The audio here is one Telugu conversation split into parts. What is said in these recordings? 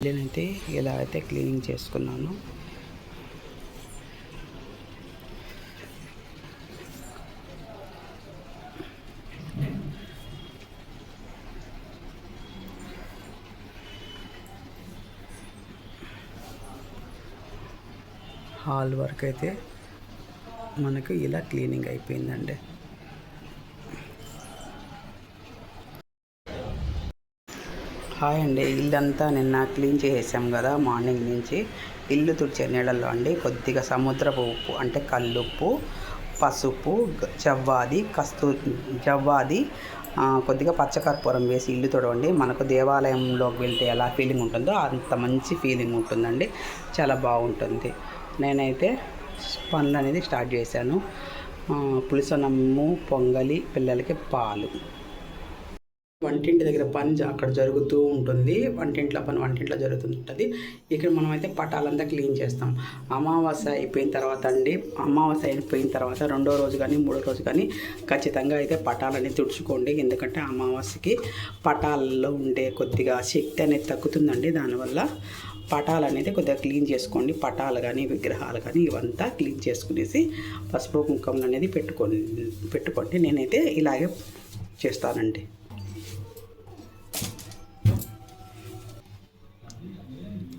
నేనైతే ఇలా అయితే క్లీనింగ్ చేసుకున్నాను. హాల్ వర్క్ అయితే మనకు ఇలా క్లీనింగ్ అయిపోయిందండి. హాయ్ అండి, ఇల్లంతా నిన్న క్లీన్ చేసేసాం కదా. మార్నింగ్ నుంచి ఇల్లు తుడిచే నీళ్ళల్లో అండి కొద్దిగా సముద్రపు ఉప్పు అంటే కల్లుప్పు, పసుపు, జవ్వాది కొద్దిగా పచ్చకర్పూరం వేసి ఇల్లు తుడవండి. మనకు దేవాలయంలోకి వెళ్తే ఎలా ఫీలింగ్ ఉంటుందో అంత మంచి ఫీలింగ్ ఉంటుందండి. చాలా బాగుంటుంది. నేనైతే పనులు అనేది స్టార్ట్ చేశాను. పులుసనమ్ము, పొంగలి, పిల్లలకి పాలు. వంటింటి దగ్గర పని అక్కడ జరుగుతూ ఉంటుంది. వంటింట్లో జరుగుతుంటుంది. ఇక్కడ మనమైతే పటాలంతా క్లీన్ చేస్తాం. అమావాస్య అయిపోయిన తర్వాత రెండో రోజు కానీ మూడో రోజు కానీ ఖచ్చితంగా అయితే పటాలని తుడుచుకోండి. ఎందుకంటే అమావాస్యకి పటాలలో ఉండే కొద్దిగా శక్తి అనేది తగ్గుతుందండి. దానివల్ల పటాలు అనేది కొద్దిగా క్లీన్ చేసుకోండి. పటాలు కానీ విగ్రహాలు కానీ ఇవంతా క్లీన్ చేసుకునేసి పసుపు కుంకుమలు అనేది పెట్టుకోండి. నేనైతే ఇలాగే చేస్తానండి.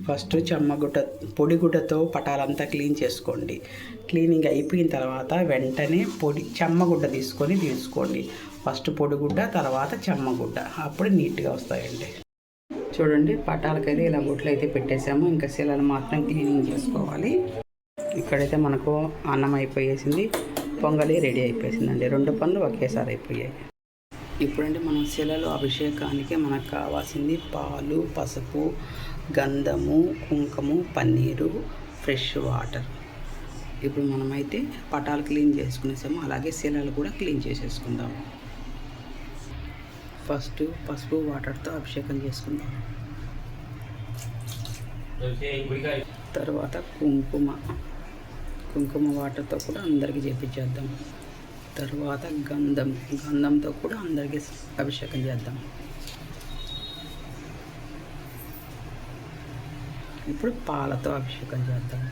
ఫస్ట్ పొడిగుడ్డతో పటాలంతా క్లీన్ చేసుకోండి. క్లీనింగ్ అయిపోయిన తర్వాత వెంటనే చెమ్మగుడ్డ తీసుకోండి. ఫస్ట్ పొడిగుడ్డ, తర్వాత చెమ్మగుడ్డ, అప్పుడు నీట్గా వస్తాయండి. చూడండి, పటాలకైతే ఇలా గుడ్లు అయితే పెట్టేసాము. ఇంకా శిలలు మాత్రం క్లీనింగ్ చేసుకోవాలి. ఇక్కడైతే మనకు అన్నం అయిపోయేసింది, పొంగలి రెడీ అయిపోయిందండి. 2 పనులు ఒకేసారి అయిపోయాయి. ఇప్పుడంటే మనం శిలలో అభిషేకానికి మనకు కావాల్సింది పాలు, పసుపు, గంధము, కుంకుమ, పన్నీరు, ఫ్రెష్ వాటర్. ఇప్పుడు మనమైతే పటాలు క్లీన్ చేసుకునేసాము. అలాగే శిలలు కూడా క్లీన్ చేసేసుకుందాం. ఫస్ట్ పసుపు వాటర్తో అభిషేకం చేసుకుందాం. తర్వాత కుంకుమ వాటర్తో కూడా అందరికీ చేపించేద్దాం. తర్వాత గంధంతో కూడా అందరికీ అభిషేకం చేద్దాం. ఇప్పుడు పాలతో అభిషేకం చేద్దాం.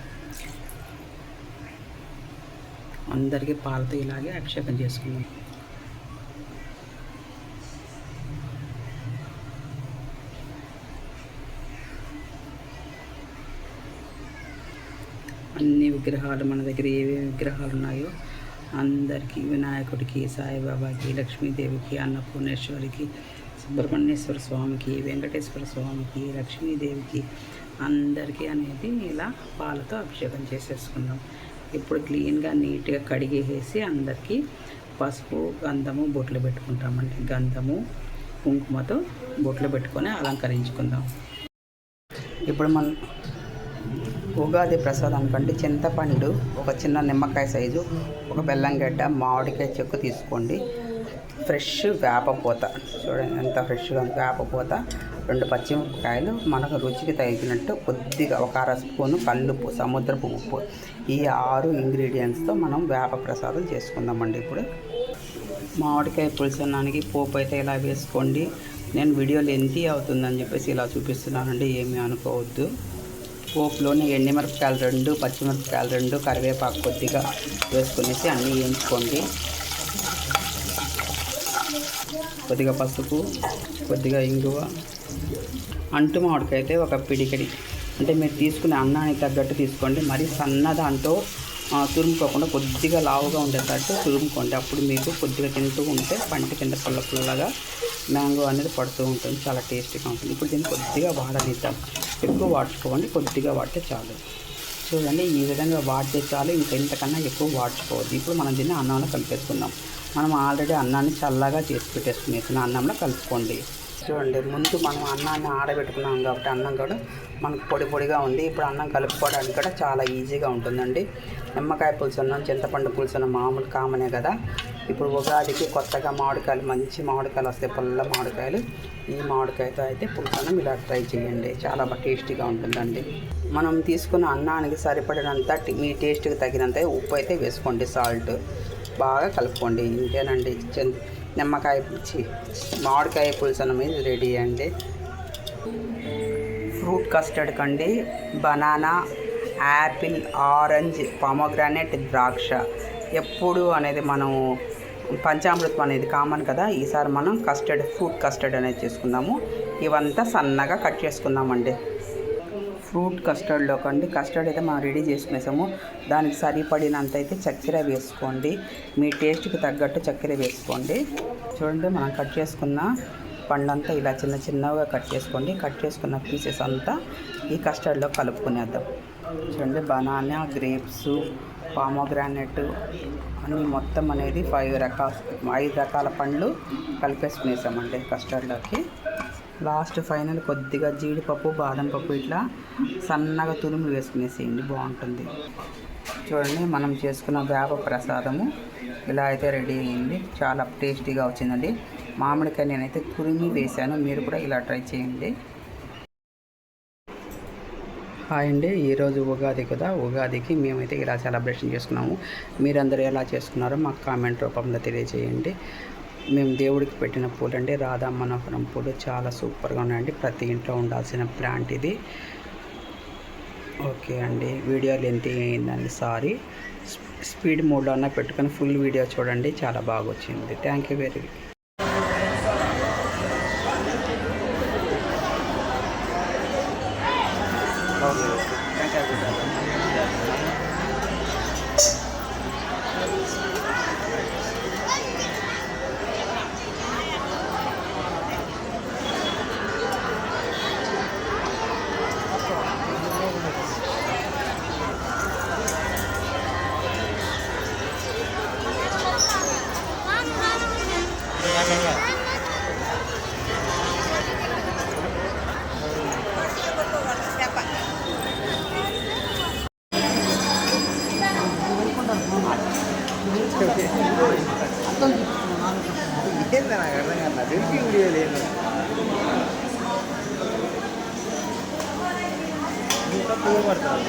అందరికీ పాలతో ఇలాగే అభిషేకం చేసుకుందాం. అన్ని విగ్రహాలు మన దగ్గర ఏమేమి విగ్రహాలు ఉన్నాయో అందరికీ, వినాయకుడికి, సాయిబాబాకి, లక్ష్మీదేవికి, అన్నపూర్ణేశ్వరికి, సుబ్రహ్మణ్యేశ్వర స్వామికి, వెంకటేశ్వర స్వామికి, లక్ష్మీదేవికి అందరికీ అనేది ఇలా పాలతో అభిషేకం చేసేసుకుందాం. ఇప్పుడు క్లీన్గా నీట్గా కడిగేసి అందరికీ పసుపు, గంధము బొట్లు పెట్టుకుంటామండి. గంధము, కుంకుమతో బొట్లు పెట్టుకొని అలంకరించుకుందాం. ఇప్పుడు మనం ఉగాది ప్రసాదానికంటే చింతపండు, ఒక చిన్న నిమ్మకాయ సైజు, ఒక బెల్లం గడ్డ, మామిడికాయ చెక్కు తీసుకోండి. ఫ్రెష్ వేపపూత, చూడండి ఎంత ఫ్రెష్గా ఉంది వేపపూత, 2 పచ్చిమిరపకాయలు, మనకు రుచికి తగినట్టు కొద్దిగా ఒక 1/2 స్పూను కల్లుప్పు, సముద్రపు ఉప్పు. ఈ 6 ఇంగ్రీడియంట్స్తో మనం వేప ప్రసాదం చేసుకుందామండి. ఇప్పుడు మామిడికాయ పులుసన్నానికి పోపు అయితే ఇలా వేసుకోండి. నేను వీడియో లెంతీ అవుతుందని చెప్పేసి ఇలా చూపిస్తున్నానండి, ఏమీ అనుకోవద్దు. పోపులోని ఎండుమిరపకాయలు 2, పచ్చిమిరపకాయలు 2, కరివేపాకు కొద్దిగా వేసుకునేసి అన్నీ వేయించుకోండి. కొద్దిగా పసుపు, కొద్దిగా ఇంగువ, అంటు మామిడికాయ అయితే ఒక పిడికిడి, అంటే మీరు తీసుకునే అన్నానికి తగ్గట్టు తీసుకోండి. మరి సన్నదాంతో తురుముకోకుండా కొద్దిగా లావుగా ఉండేటట్టు తురుముకోండి. అప్పుడు మీకు కొద్దిగా తింటూ ఉంటే పంటి కింద పుల్లగా మ్యాంగో అనేది పడుతూ ఉంటుంది, చాలా టేస్టీగా ఉంటుంది. ఇప్పుడు దీన్ని కొద్దిగా వాడనిద్దాం. ఎక్కువ వాడుకోండి, కొద్దిగా వాడితే చాలు. చూడండి, ఈ విధంగా వాడితే చాలు, ఇంతకన్నా ఎక్కువ వాడుకోవద్దు. ఇప్పుడు మనం దీన్ని అన్నంలో కలిపేసుకుందాం. మనం ఆల్రెడీ అన్నాన్ని చల్లగా చేసి పెట్టేసుకునేసిన అన్నంలో కలుపుకోండి. చూడండి, ముందు మనం అన్నాన్ని ఆడబెట్టుకున్నాం కాబట్టి అన్నం కూడా మనకు పొడిగా ఉంది. ఇప్పుడు అన్నం కలుపుకోవడానికి కూడా చాలా ఈజీగా ఉంటుందండి. నిమ్మకాయ పులుసు అన్నం, చింతపండు పులుసు అన్నం మామూలు కామనే కదా. ఇప్పుడు ఉగాదికి కొత్తగా మామిడికాయలు, మంచి మామిడికాయలు వస్తాయి, పుల్ల మామిడికాయలు. ఈ మామిడికాయతో అయితే పులుసు అన్నం ఇలా ట్రై చేయండి, చాలా టేస్టీగా ఉంటుందండి. మనం తీసుకున్న అన్నానికి సరిపడినంత మీ టేస్ట్కి తగినంత ఉప్పు అయితే వేసుకోండి, సాల్ట్ బాగా కలుపుకోండి. ఇంకేనండి, మామిడికాయ పులుసు అన్నం ఇది రెడీ అండి. ఫ్రూట్ కస్టర్డ్ కండి బనానా, యాపిల్, ఆరెంజ్, పొమోగ్రానేట్, ద్రాక్ష. ఎప్పుడు అనేది మనం పంచామృతం అనేది కామన్ కదా, ఈసారి మనం ఫ్రూట్ కస్టర్డ్ అనేది చేసుకుందాము. ఇవంతా సన్నగా కట్ చేసుకుందామండి. ఫ్రూట్ కస్టర్డ్లో కండి కస్టర్డ్ అయితే మనం రెడీ చేసుకునేసాము. దానికి సరిపడినంత అయితే చక్కెర వేసుకోండి. మీ టేస్ట్కి తగ్గట్టు చక్కెర వేసుకోండి. చూడండి, మనం కట్ చేసుకున్న పండంతా ఇలా చిన్న చిన్నగా కట్ చేసుకోండి. కట్ చేసుకున్న పీసెస్ అంతా ఈ కస్టర్డ్లో కలుపుకునేద్దాం. చూడండి, బనానా, గ్రేప్స్, పామోగ్రానెట్ అన్నీ మొత్తం అనేది 5 రకాల పండ్లు కలిపేసుకునేసామండి కస్టర్డ్లోకి. లాస్ట్ ఫైనల్ కొద్దిగా జీడిపప్పు, బాదం పప్పు ఇట్లా సన్నగా తురిమి వేసుకునేసేయండి, బాగుంటుంది. చూడండి, మనం చేసుకున్న వేప ప్రసాదము ఇలా అయితే రెడీ అయింది. చాలా టేస్టీగా వచ్చిందండి. మామిడికాయ నేనైతే తురిమి వేశాను, మీరు కూడా ఇలా ట్రై చేయండి. హాయ్ అండి, ఈరోజు ఉగాది కదా, ఉగాదికి మేమైతే ఇలా సెలబ్రేషన్ చేసుకున్నాము. మీరందరూ ఎలా చేసుకున్నారో మాకు కామెంట్ రూపంలో తెలియజేయండి. మేము దేవుడికి పెట్టిన పూలు అండి రాధా మనోహరం పూలు, చాలా సూపర్గా ఉన్నాయండి. ప్రతి ఇంట్లో ఉండాల్సిన ప్లాంట్ ఇది. ఓకే అండి, వీడియో లెంత్ అయిందండి, సారీ. స్పీడ్ మోడ్లో అన్న పెట్టుకొని ఫుల్ వీడియో చూడండి, చాలా బాగా వచ్చింది. Thank you very much. ఏంది నాకు అర్థం కాదు, సెల్ఫీ వీడియో లేదు. ఇంకా పూయబడతారు